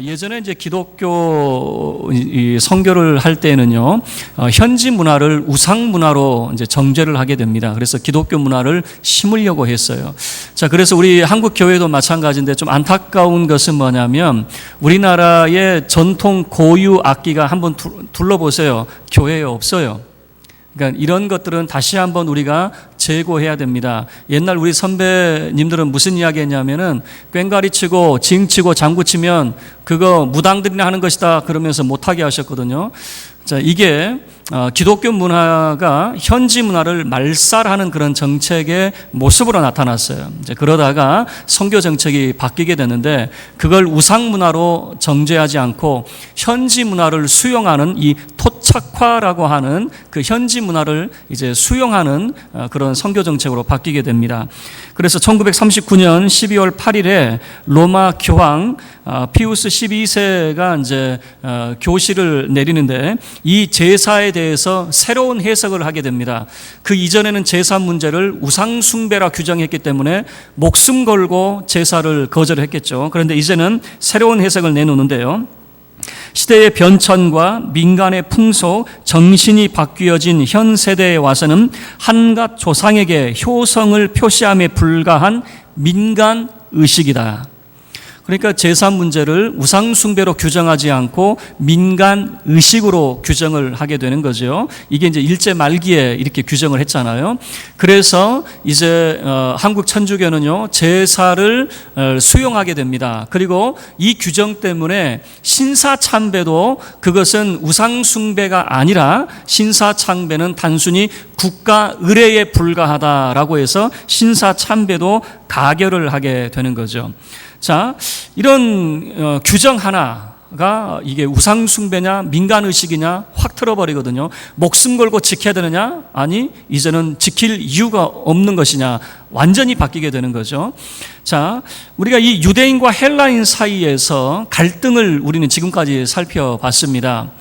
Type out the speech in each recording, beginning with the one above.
예전에 이제 기독교 선교를 할 때는요, 현지 문화를 우상 문화로 이제 정죄를 하게 됩니다. 그래서 기독교 문화를 심으려고 했어요. 자, 그래서 우리 한국 교회도 마찬가지인데 좀 안타까운 것은 뭐냐면 우리나라의 전통 고유 악기가 한번 둘러보세요. 교회에 없어요. 그러니까 이런 것들은 다시 한번 우리가 제고해야 됩니다. 옛날 우리 선배님들은 무슨 이야기 했냐면은 꽹과리 치고 징 치고 장구 치면 그거 무당들이나 하는 것이다 그러면서 못하게 하셨거든요. 자, 이게 기독교 문화가 현지 문화를 말살하는 그런 정책의 모습으로 나타났어요. 이제 그러다가 선교 정책이 바뀌게 되는데 그걸 우상 문화로 정죄하지 않고 현지 문화를 수용하는 이 토착화라고 하는 그 현지 문화를 이제 수용하는 그런 선교 정책으로 바뀌게 됩니다. 그래서 1939년 12월 8일에 로마 교황 피우스 12세가 이제 교시를 내리는데 이 제사에 대해서 새로운 해석을 하게 됩니다. 그 이전에는 제사 문제를 우상 숭배라 규정했기 때문에 목숨 걸고 제사를 거절했겠죠. 그런데 이제는 새로운 해석을 내놓는데요. 시대의 변천과 민간의 풍속, 정신이 바뀌어진 현 세대에 와서는 한갓 조상에게 효성을 표시함에 불과한 민간 의식이다. 그러니까 제사 문제를 우상 숭배로 규정하지 않고 민간 의식으로 규정을 하게 되는 거죠. 이게 이제 일제 말기에 이렇게 규정을 했잖아요. 그래서 이제 한국 천주교는요, 제사를 수용하게 됩니다. 그리고 이 규정 때문에 신사참배도 그것은 우상 숭배가 아니라 신사참배는 단순히 국가 의례에 불과하다라고 해서 신사참배도 가결을 하게 되는 거죠. 자, 이런 규정 하나가 이게 우상숭배냐 민간의식이냐 확 틀어버리거든요. 목숨 걸고 지켜야 되느냐? 아니, 이제는 지킬 이유가 없는 것이냐? 완전히 바뀌게 되는 거죠. 자, 우리가 이 유대인과 헬라인 사이에서 갈등을 우리는 지금까지 살펴봤습니다.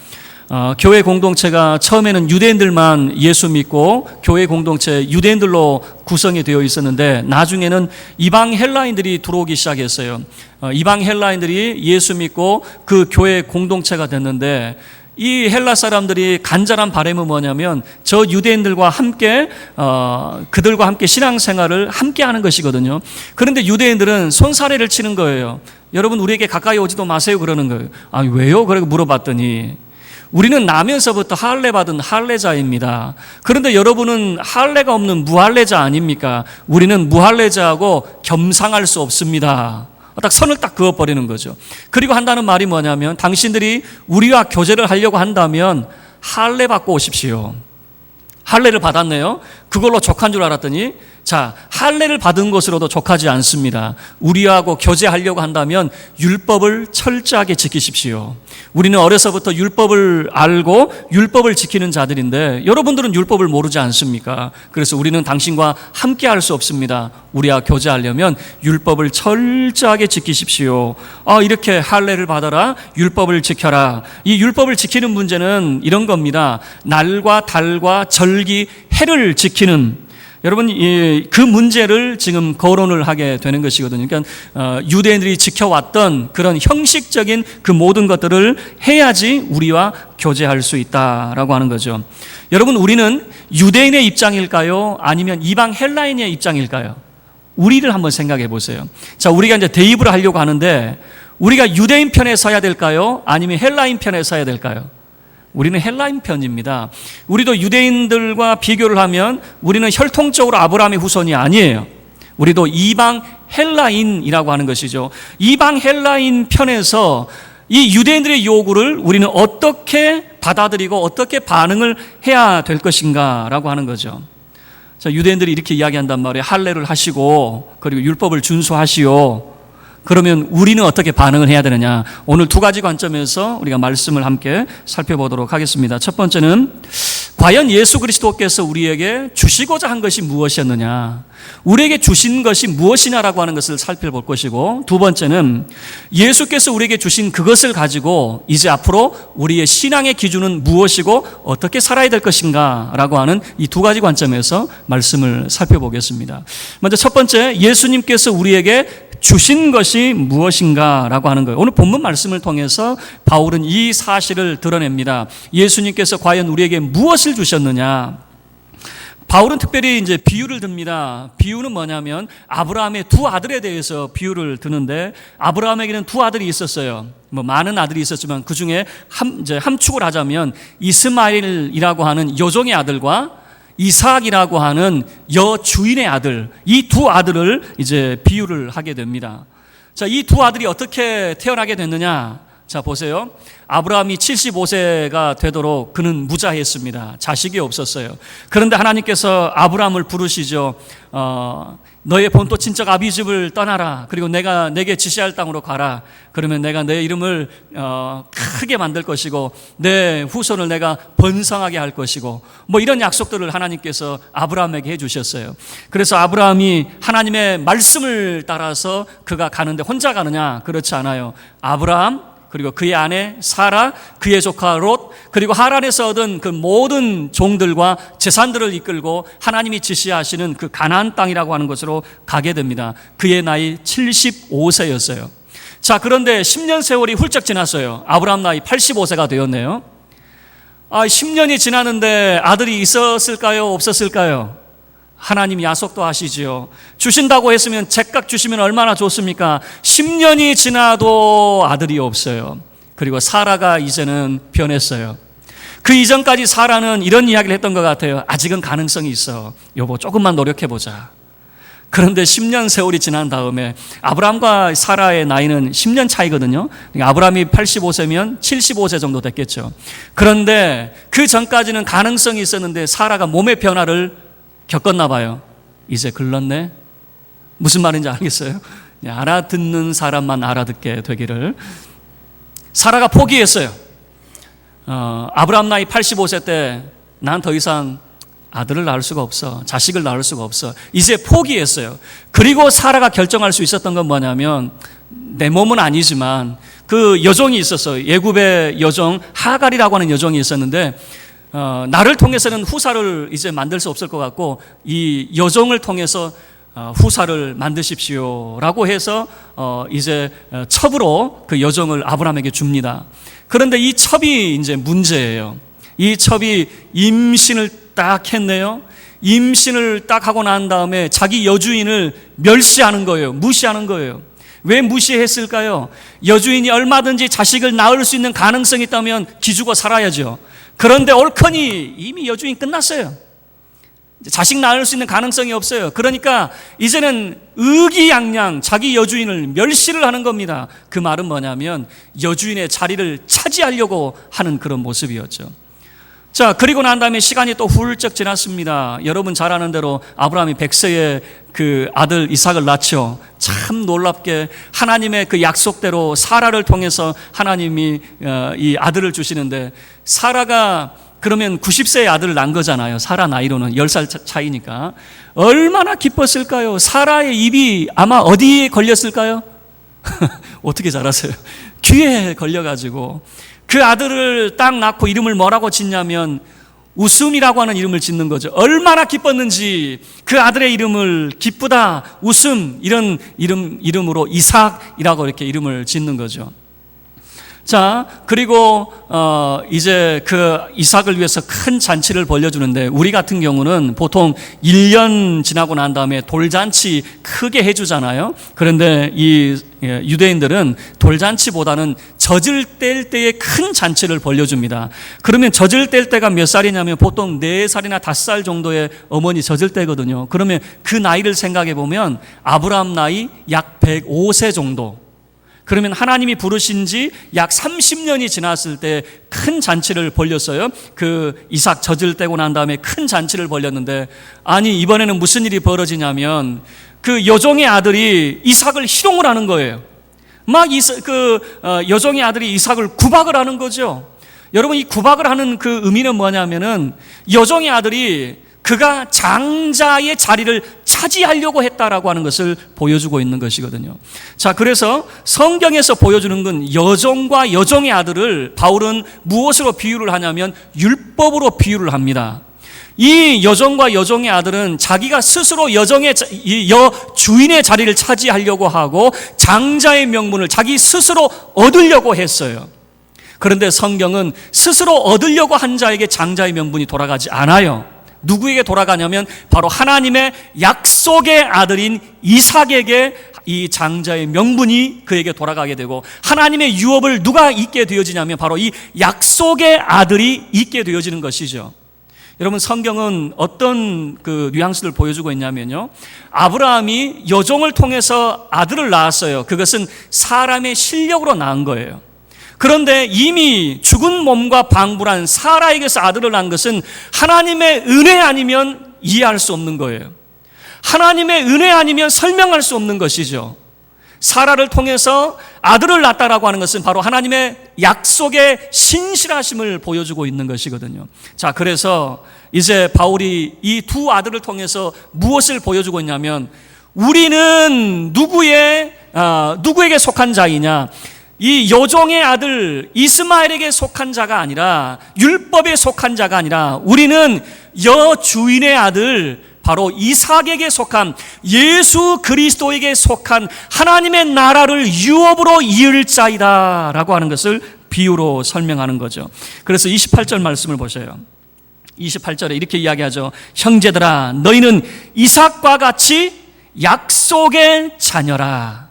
교회 공동체가 처음에는 유대인들만 예수 믿고 교회 공동체 유대인들로 구성이 되어 있었는데 나중에는 이방 헬라인들이 들어오기 시작했어요. 이방 헬라인들이 예수 믿고 그 교회 공동체가 됐는데 이 헬라 사람들이 간절한 바람은 뭐냐면 저 유대인들과 함께 그들과 함께 신앙생활을 함께 하는 것이거든요. 그런데 유대인들은 손사래를 치는 거예요. 여러분 우리에게 가까이 오지도 마세요 그러는 거예요. 아, 왜요? 그러고 물어봤더니 우리는 나면서부터 할례 받은 할례자입니다. 그런데 여러분은 할례가 없는 무할례자 아닙니까? 우리는 무할례자하고 겸상할 수 없습니다. 딱 선을 딱 그어버리는 거죠. 그리고 한다는 말이 뭐냐면 당신들이 우리와 교제를 하려고 한다면 할례 받고 오십시오. 할례를 받았네요. 그걸로 족한 줄 알았더니 자, 할례를 받은 것으로도 족하지 않습니다. 우리하고 교제하려고 한다면 율법을 철저하게 지키십시오. 우리는 어려서부터 율법을 알고 율법을 지키는 자들인데 여러분들은 율법을 모르지 않습니까? 그래서 우리는 당신과 함께 할 수 없습니다. 우리와 교제하려면 율법을 철저하게 지키십시오. 이렇게 할례를 받아라. 율법을 지켜라. 이 율법을 지키는 문제는 이런 겁니다. 날과 달과 절기, 해를 지키는 여러분 그 문제를 지금 거론을 하게 되는 것이거든요. 그러니까 유대인들이 지켜왔던 그런 형식적인 그 모든 것들을 해야지 우리와 교제할 수 있다라고 하는 거죠. 여러분 우리는 유대인의 입장일까요? 아니면 이방 헬라인의 입장일까요? 우리를 한번 생각해 보세요. 자, 우리가 이제 대입을 하려고 하는데 우리가 유대인 편에 서야 될까요? 아니면 헬라인 편에 서야 될까요? 우리는 헬라인 편입니다. 우리도 유대인들과 비교를 하면 우리는 혈통적으로 아브라함의 후손이 아니에요. 우리도 이방 헬라인이라고 하는 것이죠. 이방 헬라인 편에서 이 유대인들의 요구를 우리는 어떻게 받아들이고 어떻게 반응을 해야 될 것인가라고 하는 거죠. 자, 유대인들이 이렇게 이야기한단 말이에요. 할례를 하시고 그리고 율법을 준수하시오. 그러면 우리는 어떻게 반응을 해야 되느냐? 오늘 두 가지 관점에서 우리가 말씀을 함께 살펴보도록 하겠습니다. 첫 번째는 과연 예수 그리스도께서 우리에게 주시고자 한 것이 무엇이었느냐? 우리에게 주신 것이 무엇이냐라고 하는 것을 살펴볼 것이고, 두 번째는 예수께서 우리에게 주신 그것을 가지고 이제 앞으로 우리의 신앙의 기준은 무엇이고 어떻게 살아야 될 것인가라고 하는 이 두 가지 관점에서 말씀을 살펴보겠습니다. 먼저 첫 번째, 예수님께서 우리에게 주신 것이 무엇인가라고 하는 거예요. 오늘 본문 말씀을 통해서 바울은 이 사실을 드러냅니다. 예수님께서 과연 우리에게 무엇을 주셨느냐? 바울은 특별히 이제 비유를 듭니다. 비유는 뭐냐면 아브라함의 두 아들에 대해서 비유를 드는데, 아브라함에게는 두 아들이 있었어요. 많은 아들이 있었지만 그 중에 함축을 하자면 이스마엘이라고 하는 여종의 아들과 이삭이라고 하는 여주인의 아들, 이 두 아들을 이제 비유를 하게 됩니다. 자, 이 두 아들이 어떻게 태어나게 됐느냐? 자, 보세요. 아브라함이 75세가 되도록 그는 무자했습니다. 자식이 없었어요. 그런데 하나님께서 아브라함을 부르시죠. 너의 본토 친척 아비 집을 떠나라. 그리고 내가 내게 지시할 땅으로 가라. 그러면 내가 내 이름을 크게 만들 것이고 내 후손을 내가 번성하게 할 것이고, 뭐 이런 약속들을 하나님께서 아브라함에게 해주셨어요. 그래서 아브라함이 하나님의 말씀을 따라서 그가 가는데 혼자 가느냐? 그렇지 않아요. 아브라함, 그리고 그의 아내 사라, 그의 조카 롯, 그리고 하란에서 얻은 그 모든 종들과 재산들을 이끌고 하나님이 지시하시는 그 가나안 땅이라고 하는 곳으로 가게 됩니다. 그의 나이 75세였어요. 자, 그런데 10년 세월이 훌쩍 지났어요. 아브라함 나이 85세가 되었네요. 10년이 지났는데 아들이 있었을까요? 없었을까요? 하나님 약속도 하시지요. 주신다고 했으면 제깍 주시면 얼마나 좋습니까? 10년이 지나도 아들이 없어요. 그리고 사라가 이제는 변했어요. 그 이전까지 사라는 이런 이야기를 했던 것 같아요. 아직은 가능성이 있어. 여보, 조금만 노력해보자. 그런데 10년 세월이 지난 다음에, 아브라함과 사라의 나이는 10년 차이거든요. 아브라함이 85세면 75세 정도 됐겠죠. 그런데 그 전까지는 가능성이 있었는데 사라가 몸의 변화를 겪었나 봐요. 이제 글렀네. 무슨 말인지 알겠어요? 알아듣는 사람만 알아듣게 되기를. 사라가 포기했어요. 아브라함 나이 85세 때 난 더 이상 아들을 낳을 수가 없어, 자식을 낳을 수가 없어, 이제 포기했어요. 그리고 사라가 결정할 수 있었던 건 뭐냐면, 내 몸은 아니지만 그 여종이 있었어요. 예굽의 여종 하갈이라고 하는 여종이 있었는데, 나를 통해서는 후사를 이제 만들 수 없을 것 같고 이 여종을 통해서 후사를 만드십시오라고 해서 이제 첩으로 그 여종을 아브라함에게 줍니다. 그런데 이 첩이 이제 문제예요. 이 첩이 임신을 딱 했네요. 임신을 딱 하고 난 다음에 자기 여주인을 멸시하는 거예요. 무시하는 거예요. 왜 무시했을까요? 여주인이 얼마든지 자식을 낳을 수 있는 가능성이 있다면 기죽어 살아야죠. 그런데 옳거니 이미 여주인 끝났어요. 자식 낳을 수 있는 가능성이 없어요. 그러니까 이제는 의기양양 자기 여주인을 멸시를 하는 겁니다. 그 말은 뭐냐면 여주인의 자리를 차지하려고 하는 그런 모습이었죠. 자, 그리고 난 다음에 시간이 또 훌쩍 지났습니다. 여러분 잘 아는 대로 아브라함이 100세에 그 아들 이삭을 낳죠. 참 놀랍게 하나님의 그 약속대로 사라를 통해서 하나님이 이 아들을 주시는데, 사라가 그러면 90세의 아들을 낳은 거잖아요. 사라 나이로는 10살 차이니까. 얼마나 기뻤을까요? 사라의 입이 아마 어디에 걸렸을까요? 어떻게 잘 아세요? 귀에 걸려가지고 그 아들을 딱 낳고 이름을 뭐라고 짓냐면 웃음이라고 하는 이름을 짓는 거죠. 얼마나 기뻤는지 그 아들의 이름을 기쁘다, 웃음, 이런 이름으로 이삭이라고 이렇게 이름을 짓는 거죠. 자, 그리고 이제 그 이삭을 위해서 큰 잔치를 벌려주는데, 우리 같은 경우는 보통 1년 지나고 난 다음에 돌잔치 크게 해주잖아요. 그런데 이 유대인들은 돌잔치보다는 젖을 뗄 때에 큰 잔치를 벌려줍니다. 그러면 젖을 뗄 때가 몇 살이냐면 보통 4살이나 5살 정도의 어머니 젖을 떼거든요. 그러면 그 나이를 생각해 보면 아브라함 나이 약 105세 정도. 그러면 하나님이 부르신 지 약 30년이 지났을 때 큰 잔치를 벌렸어요. 그 이삭 젖을 떼고 난 다음에 큰 잔치를 벌렸는데, 아니 이번에는 무슨 일이 벌어지냐면 그 여종의 아들이 이삭을 희롱을 하는 거예요. 막 여종의 아들이 이삭을 구박을 하는 거죠. 여러분, 이 구박을 하는 그 의미는 뭐냐면은 여종의 아들이 그가 장자의 자리를 차지하려고 했다라고 하는 것을 보여주고 있는 것이거든요. 자, 그래서 성경에서 보여주는 건 여종과 여종의 아들을 바울은 무엇으로 비유를 하냐면 율법으로 비유를 합니다. 이 여종과 여종의 아들은 자기가 스스로 주인의 자리를 차지하려고 하고 장자의 명분을 자기 스스로 얻으려고 했어요. 그런데 성경은 스스로 얻으려고 한 자에게 장자의 명분이 돌아가지 않아요. 누구에게 돌아가냐면 바로 하나님의 약속의 아들인 이삭에게 이 장자의 명분이 그에게 돌아가게 되고, 하나님의 유업을 누가 잊게 되어지냐면 바로 이 약속의 아들이 잊게 되어지는 것이죠. 여러분, 성경은 어떤 그 뉘앙스를 보여주고 있냐면요, 아브라함이 여종을 통해서 아들을 낳았어요. 그것은 사람의 실력으로 낳은 거예요. 그런데 이미 죽은 몸과 방불한 사라에게서 아들을 낳은 것은 하나님의 은혜 아니면 이해할 수 없는 거예요. 하나님의 은혜 아니면 설명할 수 없는 것이죠. 사라를 통해서 아들을 낳았다라고 하는 것은 바로 하나님의 약속의 신실하심을 보여주고 있는 것이거든요. 자, 그래서 이제 바울이 이 두 아들을 통해서 무엇을 보여주고 있냐면, 우리는 누구에게 속한 자이냐? 이 여종의 아들 이스마엘에게 속한 자가 아니라, 율법에 속한 자가 아니라, 우리는 여주인의 아들 바로 이삭에게 속한, 예수 그리스도에게 속한 하나님의 나라를 유업으로 이을 자이다 라고 하는 것을 비유로 설명하는 거죠. 그래서 28절 말씀을 보셔요. 28절에 이렇게 이야기하죠. 형제들아, 너희는 이삭과 같이 약속의 자녀라.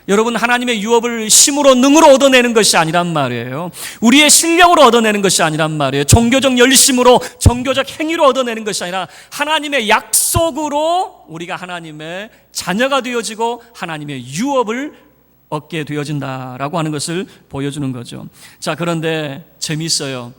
여러분, 하나님의 유업을 힘으로 능으로 얻어내는 것이 아니란 말이에요. 우리의 실력으로 얻어내는 것이 아니란 말이에요. 종교적 열심으로, 종교적 행위로 얻어내는 것이 아니라 하나님의 약속으로 우리가 하나님의 자녀가 되어지고 하나님의 유업을 얻게 되어진다라고 하는 것을 보여주는 거죠. 자, 그런데 재미있어요.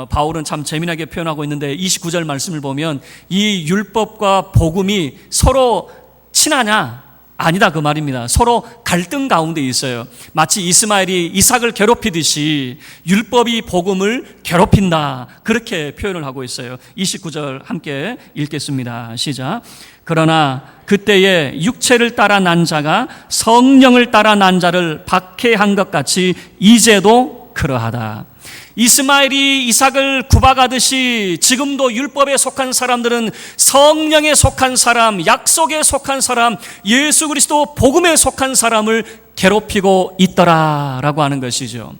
바울은 참 재미나게 표현하고 있는데, 29절 말씀을 보면 이 율법과 복음이 서로 친하냐? 아니다, 그 말입니다. 서로 갈등 가운데 있어요. 마치 이스마엘이 이삭을 괴롭히듯이 율법이 복음을 괴롭힌다, 그렇게 표현을 하고 있어요. 29절 함께 읽겠습니다. 시작. 그러나 그때에 육체를 따라 난 자가 성령을 따라 난 자를 박해한 것 같이 이제도 그러하다. 이스마엘이 이삭을 구박하듯이 지금도 율법에 속한 사람들은 성령에 속한 사람, 약속에 속한 사람, 예수 그리스도 복음에 속한 사람을 괴롭히고 있더라라고 하는 것이죠.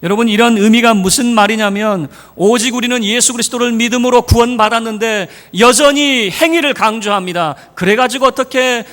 여러분, 이런 의미가 무슨 말이냐면, 오직 우리는 예수 그리스도를 믿음으로 구원받았는데 여전히 행위를 강조합니다. 그래가지고 어떻게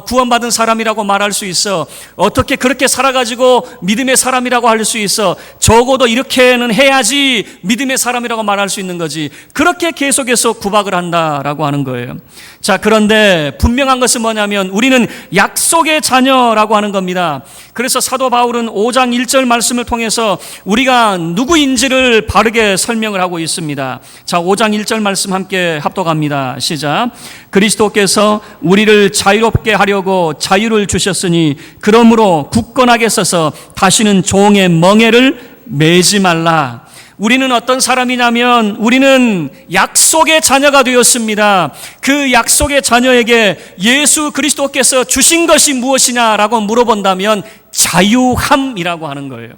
구원받은 사람이라고 말할 수 있어? 어떻게 그렇게 살아가지고 믿음의 사람이라고 할 수 있어? 적어도 이렇게는 해야지 믿음의 사람이라고 말할 수 있는 거지. 그렇게 계속해서 구박을 한다라고 하는 거예요. 자, 그런데 분명한 것은 뭐냐면 우리는 약속의 자녀라고 하는 겁니다. 그래서 사도 바울은 5장 1절 말씀을 통해서 우리가 누구인지를 바르게 설명을 하고 있습니다. 자, 5장 1절 말씀 함께 합독합니다. 시작. 그리스도께서 우리를 자유롭게 하려고 자유를 주셨으니 그러므로 굳건하게 서서 다시는 종의 멍에를 매지 말라. 우리는 어떤 사람이냐면 우리는 약속의 자녀가 되었습니다. 그 약속의 자녀에게 예수 그리스도께서 주신 것이 무엇이냐라고 물어본다면 자유함이라고 하는 거예요.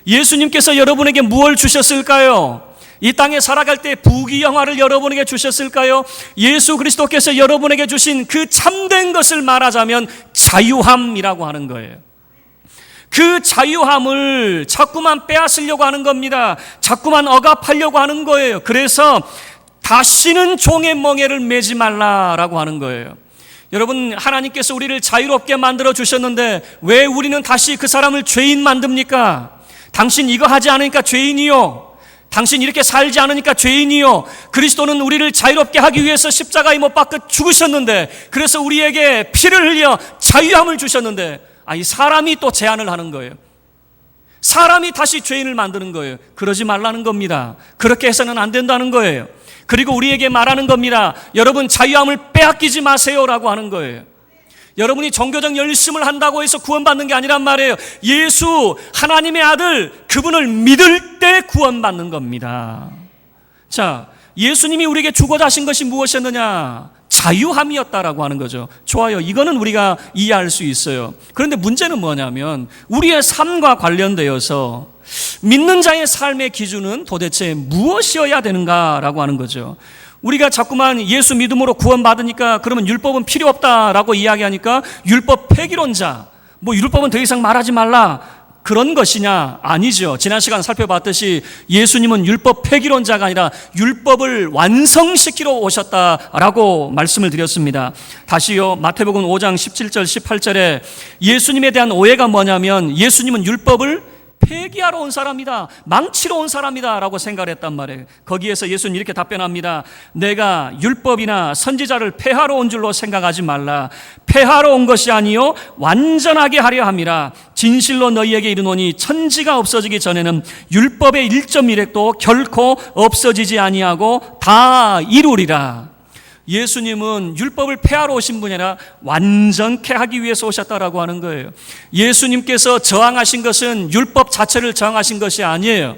예수님께서 여러분에게 무엇을 주셨을까요? 이 땅에 살아갈 때 부귀영화를 여러분에게 주셨을까요? 예수 그리스도께서 여러분에게 주신 그 참된 것을 말하자면 자유함이라고 하는 거예요. 그 자유함을 자꾸만 빼앗으려고 하는 겁니다. 자꾸만 억압하려고 하는 거예요. 그래서 다시는 종의 멍에를 매지 말라라고 하는 거예요. 여러분, 하나님께서 우리를 자유롭게 만들어 주셨는데 왜 우리는 다시 그 사람을 죄인 만듭니까? 당신 이거 하지 않으니까 죄인이요, 당신 이렇게 살지 않으니까 죄인이요. 그리스도는 우리를 자유롭게 하기 위해서 십자가에 못 박혀 죽으셨는데, 그래서 우리에게 피를 흘려 자유함을 주셨는데, 이 사람이 또 제안을 하는 거예요. 사람이 다시 죄인을 만드는 거예요. 그러지 말라는 겁니다. 그렇게 해서는 안 된다는 거예요. 그리고 우리에게 말하는 겁니다. 여러분, 자유함을 빼앗기지 마세요라고 하는 거예요. 여러분이 종교적 열심을 한다고 해서 구원받는 게 아니란 말이에요. 예수, 하나님의 아들, 그분을 믿을 때 구원받는 겁니다. 자, 예수님이 우리에게 주고자 하신 것이 무엇이었느냐? 자유함이었다라고 하는 거죠. 좋아요. 이거는 우리가 이해할 수 있어요. 그런데 문제는 뭐냐면 우리의 삶과 관련되어서 믿는 자의 삶의 기준은 도대체 무엇이어야 되는가라고 하는 거죠. 우리가 자꾸만 예수 믿음으로 구원받으니까 그러면 율법은 필요 없다라고 이야기하니까 율법 폐기론자, 율법은 더 이상 말하지 말라, 그런 것이냐? 아니죠. 지난 시간 살펴봤듯이 예수님은 율법 폐기론자가 아니라 율법을 완성시키러 오셨다라고 말씀을 드렸습니다. 다시요, 마태복음 5장 17절 18절에 예수님에 대한 오해가 뭐냐면 예수님은 율법을 폐기하러 온 사람이다, 망치러 온 사람이다 라고 생각을 했단 말이에요. 거기에서 예수님 이렇게 답변합니다. 내가 율법이나 선지자를 폐하러 온 줄로 생각하지 말라. 폐하러 온 것이 아니요 완전하게 하려 함이라. 진실로 너희에게 이르노니 천지가 없어지기 전에는 율법의 1.1획도 결코 없어지지 아니하고 다 이루리라. 예수님은 율법을 폐하러 오신 분이 아니라 완전케 하기 위해서 오셨다라고 하는 거예요. 예수님께서 저항하신 것은 율법 자체를 저항하신 것이 아니에요.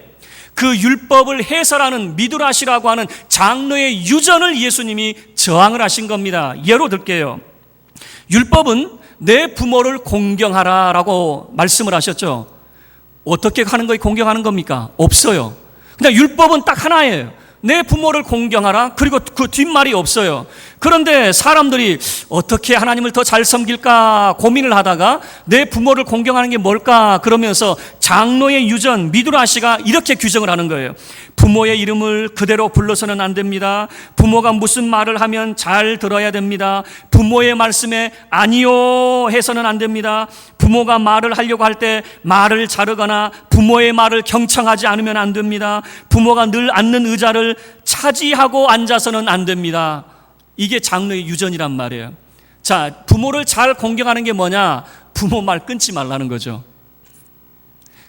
그 율법을 해설하는 미드라시라고 하는 장로의 유전을 예수님이 저항을 하신 겁니다. 예로 들게요. 율법은 내 부모를 공경하라라고 말씀을 하셨죠. 어떻게 하는 거에 공경하는 겁니까? 없어요. 그냥 율법은 딱 하나예요. 내 부모를 공경하라. 그리고 그 뒷말이 없어요. 그런데 사람들이 어떻게 하나님을 더 잘 섬길까 고민을 하다가 내 부모를 공경하는 게 뭘까 그러면서 장로의 유전 미드라시가 이렇게 규정을 하는 거예요. 부모의 이름을 그대로 불러서는 안 됩니다. 부모가 무슨 말을 하면 잘 들어야 됩니다. 부모의 말씀에 아니요 해서는 안 됩니다. 부모가 말을 하려고 할 때 말을 자르거나 부모의 말을 경청하지 않으면 안 됩니다. 부모가 늘 앉는 의자를 차지하고 앉아서는 안 됩니다. 이게 장로의 유전이란 말이에요. 자, 부모를 잘 공경하는 게 뭐냐? 부모 말 끊지 말라는 거죠.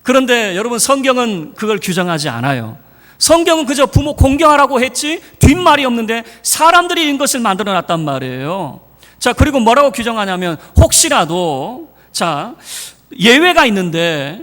그런데 여러분, 성경은 그걸 규정하지 않아요. 성경은 그저 부모 공경하라고 했지 뒷말이 없는데 사람들이 이런 것을 만들어 놨단 말이에요. 자, 그리고 뭐라고 규정하냐면 혹시라도 예외가 있는데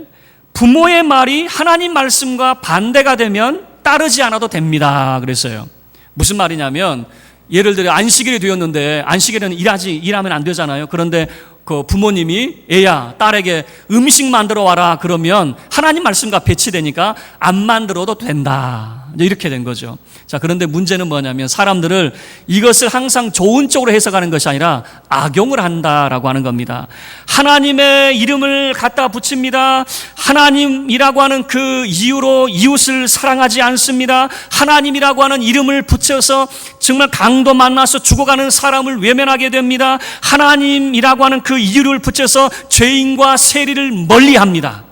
부모의 말이 하나님 말씀과 반대가 되면 따르지 않아도 됩니다. 그랬어요. 무슨 말이냐면 예를 들어 안식일이 되었는데 안식일에는 일하면 안 되잖아요. 그런데 그 부모님이 애야, 딸에게 음식 만들어 와라 그러면 하나님 말씀과 배치되니까 안 만들어도 된다. 이렇게 된 거죠. 자, 그런데 문제는 뭐냐면 사람들을 이것을 항상 좋은 쪽으로 해석하는 것이 아니라 악용을 한다라고 하는 겁니다. 하나님의 이름을 갖다 붙입니다. 하나님이라고 하는 그 이유로 이웃을 사랑하지 않습니다. 하나님이라고 하는 이름을 붙여서 정말 강도 만나서 죽어가는 사람을 외면하게 됩니다. 하나님이라고 하는 그 이유를 붙여서 죄인과 세리를 멀리합니다.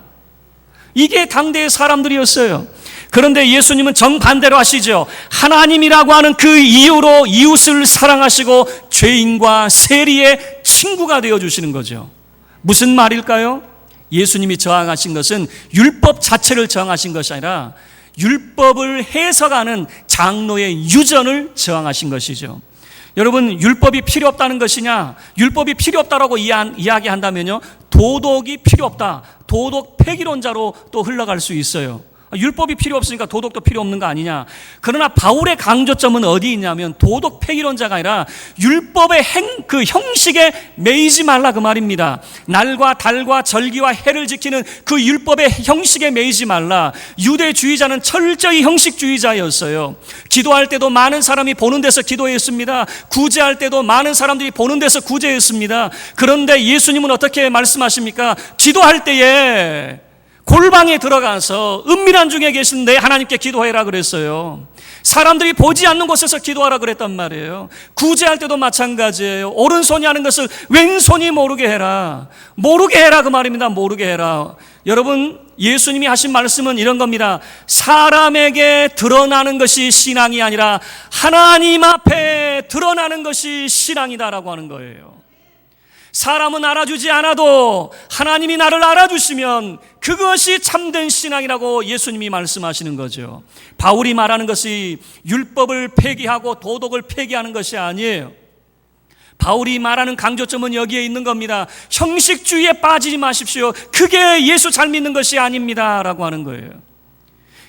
이게 당대의 사람들이었어요. 그런데 예수님은 정반대로 하시죠. 하나님이라고 하는 그 이유로 이웃을 사랑하시고 죄인과 세리의 친구가 되어주시는 거죠. 무슨 말일까요? 예수님이 저항하신 것은 율법 자체를 저항하신 것이 아니라 율법을 해석하는 장로의 유전을 저항하신 것이죠. 여러분, 율법이 필요 없다는 것이냐? 율법이 필요 없다라고 이야기한다면요, 도덕이 필요 없다, 도덕 폐기론자로 또 흘러갈 수 있어요. 율법이 필요 없으니까 도덕도 필요 없는 거 아니냐. 그러나 바울의 강조점은 어디 있냐면 도덕 폐기론자가 아니라 율법의 그 형식에 매이지 말라 그 말입니다. 날과 달과 절기와 해를 지키는 그 율법의 형식에 매이지 말라. 유대주의자는 철저히 형식주의자였어요. 기도할 때도 많은 사람이 보는 데서 기도했습니다. 구제할 때도 많은 사람들이 보는 데서 구제했습니다. 그런데 예수님은 어떻게 말씀하십니까? 기도할 때에 골방에 들어가서 은밀한 중에 계신 내 하나님께 기도해라 그랬어요. 사람들이 보지 않는 곳에서 기도하라 그랬단 말이에요. 구제할 때도 마찬가지예요. 오른손이 하는 것을 왼손이 모르게 해라. 모르게 해라 그 말입니다. 모르게 해라. 여러분, 예수님이 하신 말씀은 이런 겁니다. 사람에게 드러나는 것이 신앙이 아니라 하나님 앞에 드러나는 것이 신앙이다라고 하는 거예요. 사람은 알아주지 않아도 하나님이 나를 알아주시면 그것이 참된 신앙이라고 예수님이 말씀하시는 거죠. 바울이 말하는 것이 율법을 폐기하고 도덕을 폐기하는 것이 아니에요. 바울이 말하는 강조점은 여기에 있는 겁니다. 형식주의에 빠지지 마십시오. 그게 예수 잘 믿는 것이 아닙니다 라고 하는 거예요.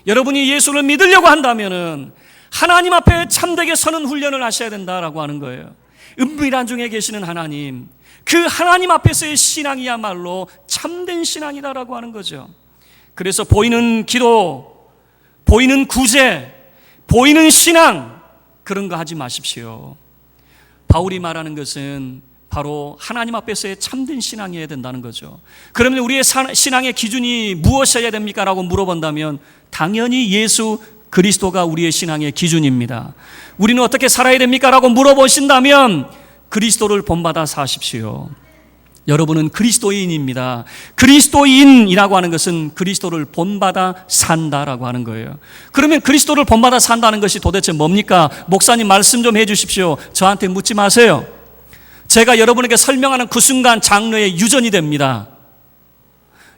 여러분이 예수를 믿으려고 한다면 하나님 앞에 참되게 서는 훈련을 하셔야 된다라고 하는 거예요. 은밀한 중에 계시는 하나님, 그 하나님 앞에서의 신앙이야말로 참된 신앙이다라고 하는 거죠. 그래서 보이는 기도, 보이는 구제, 보이는 신앙, 그런 거 하지 마십시오. 바울이 말하는 것은 바로 하나님 앞에서의 참된 신앙이어야 된다는 거죠. 그러면 우리의 신앙의 기준이 무엇이어야 됩니까? 라고 물어본다면 당연히 예수 그리스도가 우리의 신앙의 기준입니다. 우리는 어떻게 살아야 됩니까? 라고 물어보신다면 그리스도를 본받아 사십시오. 여러분은 그리스도인입니다. 그리스도인이라고 하는 것은 그리스도를 본받아 산다라고 하는 거예요. 그러면 그리스도를 본받아 산다는 것이 도대체 뭡니까? 목사님 말씀 좀 해주십시오. 저한테 묻지 마세요. 제가 여러분에게 설명하는 그 순간 장로의 유전이 됩니다.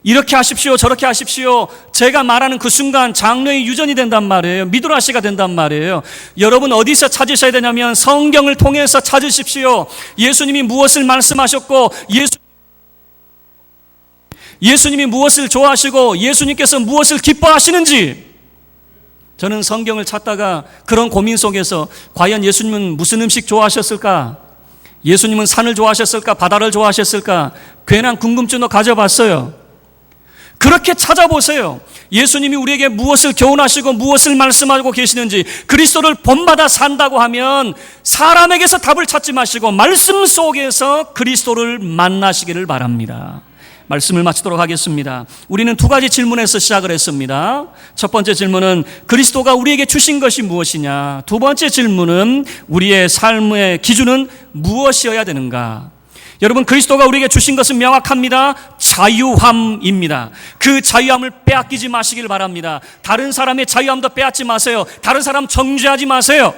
이렇게 하십시오, 저렇게 하십시오. 제가 말하는 그 순간 장로의 유전이 된단 말이에요. 미드라시가 된단 말이에요. 여러분 어디서 찾으셔야 되냐면 성경을 통해서 찾으십시오. 예수님이 무엇을 말씀하셨고 예수님이 무엇을 좋아하시고 예수님께서 무엇을 기뻐하시는지, 저는 성경을 찾다가 그런 고민 속에서 과연 예수님은 무슨 음식 좋아하셨을까? 예수님은 산을 좋아하셨을까? 바다를 좋아하셨을까? 괜한 궁금증도 가져봤어요. 그렇게 찾아보세요. 예수님이 우리에게 무엇을 교훈하시고 무엇을 말씀하고 계시는지, 그리스도를 본받아 산다고 하면 사람에게서 답을 찾지 마시고 말씀 속에서 그리스도를 만나시기를 바랍니다. 말씀을 마치도록 하겠습니다. 우리는 두 가지 질문에서 시작을 했습니다. 첫 번째 질문은 그리스도가 우리에게 주신 것이 무엇이냐? 두 번째 질문은 우리의 삶의 기준은 무엇이어야 되는가? 여러분, 그리스도가 우리에게 주신 것은 명확합니다. 자유함입니다. 그 자유함을 빼앗기지 마시길 바랍니다. 다른 사람의 자유함도 빼앗지 마세요. 다른 사람 정죄하지 마세요.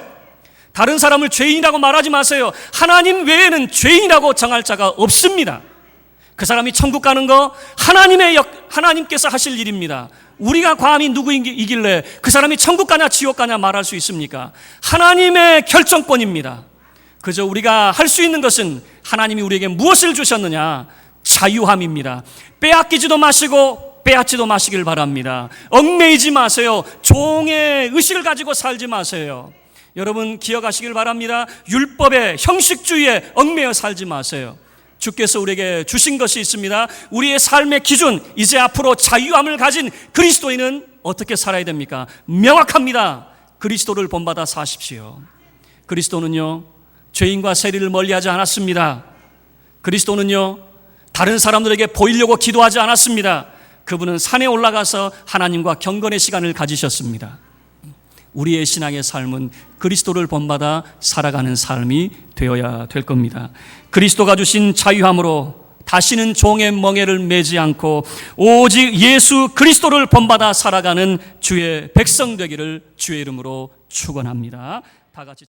다른 사람을 죄인이라고 말하지 마세요. 하나님 외에는 죄인이라고 정할 자가 없습니다. 그 사람이 천국 가는 거 하나님께서 하실 일입니다. 우리가 감히 누구이길래 그 사람이 천국 가냐 지옥 가냐 말할 수 있습니까? 하나님의 결정권입니다. 그저 우리가 할 수 있는 것은 하나님이 우리에게 무엇을 주셨느냐? 자유함입니다. 빼앗기지도 마시고 빼앗지도 마시길 바랍니다. 얽매이지 마세요. 종의 의식을 가지고 살지 마세요. 여러분 기억하시길 바랍니다. 율법의 형식주의에 얽매여 살지 마세요. 주께서 우리에게 주신 것이 있습니다. 우리의 삶의 기준, 이제 앞으로 자유함을 가진 그리스도인은 어떻게 살아야 됩니까? 명확합니다. 그리스도를 본받아 사십시오. 그리스도는요, 죄인과 세리를 멀리하지 않았습니다. 그리스도는요, 다른 사람들에게 보이려고 기도하지 않았습니다. 그분은 산에 올라가서 하나님과 경건의 시간을 가지셨습니다. 우리의 신앙의 삶은 그리스도를 본받아 살아가는 삶이 되어야 될 겁니다. 그리스도가 주신 자유함으로 다시는 종의 멍에를 매지 않고 오직 예수 그리스도를 본받아 살아가는 주의 백성 되기를 주의 이름으로 축원합니다. 다 같이